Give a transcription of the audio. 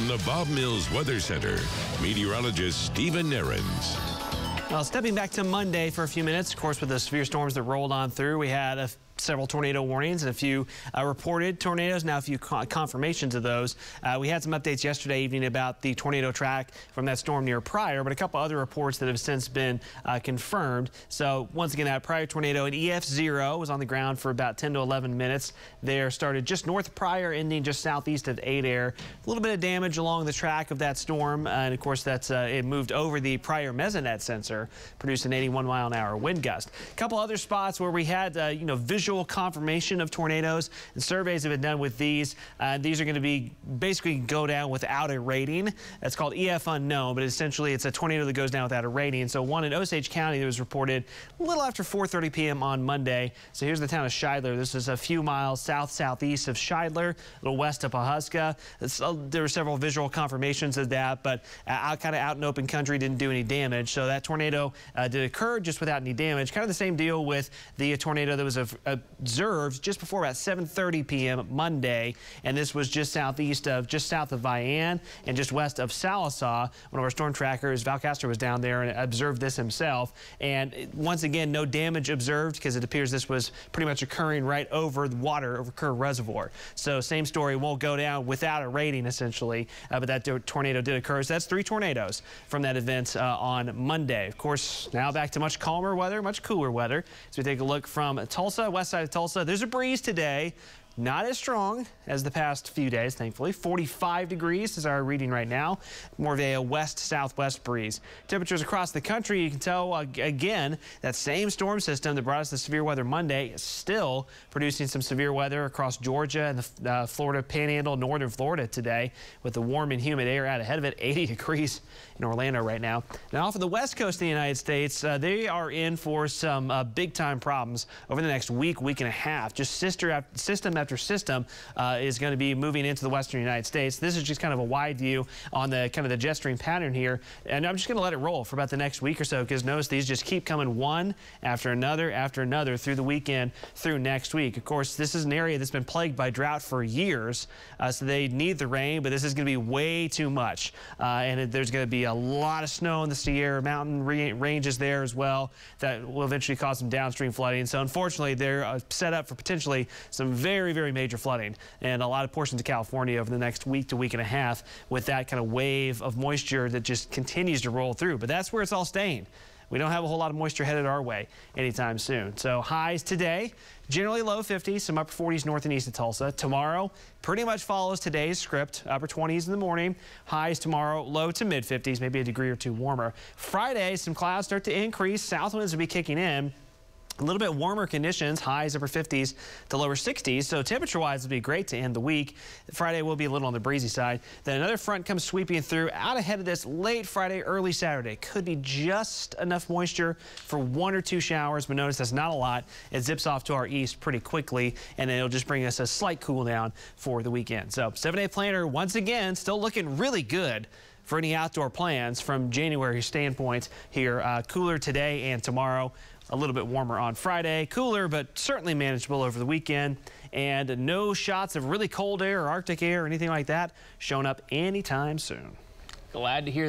From the Bob Mills Weather Center, meteorologist Stephen Nehrenz. Well, stepping back to Monday for a few minutes, of course, with the severe storms that rolled on through, we had several tornado warnings and a few reported tornadoes, now a few confirmations of those. We had some updates yesterday evening about the tornado track from that storm near Pryor, but a couple other reports that have since been confirmed. So once again, that Pryor tornado, an EF0, was on the ground for about 10 to 11 minutes. There started just north of Pryor, ending just southeast of Adair. A little bit of damage along the track of that storm, and of course that's it moved over the Pryor mesonet sensor, produced an 81-mile-an-hour wind gust. A couple other spots where we had visual confirmation of tornadoes, and surveys have been done with these. These are going to be basically go down without a rating. That's called EF unknown, but essentially it's a tornado that goes down without a rating. So one in Osage County that was reported a little after 4:30 p.m. on Monday. So here's the town of Shidler. This is a few miles south-southeast of Shidler, a little west of Pawhuska. There were several visual confirmations of that, but kind of out in open country, didn't do any damage. So that tornado did occur just without any damage. Kind of the same deal with the tornado that was observed just before about 7:30 p.m. Monday, and this was just south of Vian and just west of Sallisaw. One of our storm trackers, Val Castor, was down there and observed this himself. And once again, no damage observed because it appears this was pretty much occurring right over the water, over Kerr Reservoir. So same story, won't go down without a rating essentially, but that tornado did occur. So that's 3 tornadoes from that event on Monday. Of course, now back to much calmer weather, much cooler weather. So we take a look from Tulsa, west side of Tulsa. There's a breeze today. Not as strong as the past few days, thankfully. 45 degrees is our reading right now. More of a west-southwest breeze. Temperatures across the country, you can tell, again, that same storm system that brought us the severe weather Monday is still producing some severe weather across Georgia and the Florida Panhandle, northern Florida today, with the warm and humid air out ahead of it. 80 degrees in Orlando right now. Now, off of the west coast of the United States, they are in for some big-time problems over the next week, week and a half. Just system after system is going to be moving into the western United States. This is just kind of a wide view on the kind of the jet stream pattern here, and I'm just going to let it roll for about the next week or so, because notice these just keep coming one after another through the weekend, through next week. Of course, this is an area that's been plagued by drought for years, so they need the rain, but this is going to be way too much, and there's going to be a lot of snow in the Sierra Mountain ranges there as well that will eventually cause some downstream flooding. So unfortunately, they're set up for potentially some very major flooding and a lot of portions of California over the next week to week and a half, with that kind of wave of moisture that just continues to roll through. But that's where it's all staying. We don't have a whole lot of moisture headed our way anytime soon. So highs today, generally low 50s, some upper 40s north and east of Tulsa. Tomorrow pretty much follows today's script, upper 20s in the morning. Highs tomorrow, low to mid 50s, maybe a degree or two warmer. Friday, some clouds start to increase. South winds will be kicking in. A little bit warmer conditions, highs upper 50s to lower 60s, so temperature-wise, it'll be great to end the week. Friday will be a little on the breezy side. Then another front comes sweeping through out ahead of this late Friday, early Saturday. Could be just enough moisture for 1 or 2 showers, but notice that's not a lot. It zips off to our east pretty quickly, and it'll just bring us a slight cool down for the weekend. So 7-day planner, once again, still looking really good for any outdoor plans from January standpoint here. Cooler today and tomorrow. A little bit warmer on Friday. Cooler, but certainly manageable over the weekend. And no shots of really cold air or Arctic air or anything like that showing up anytime soon. Glad to hear that.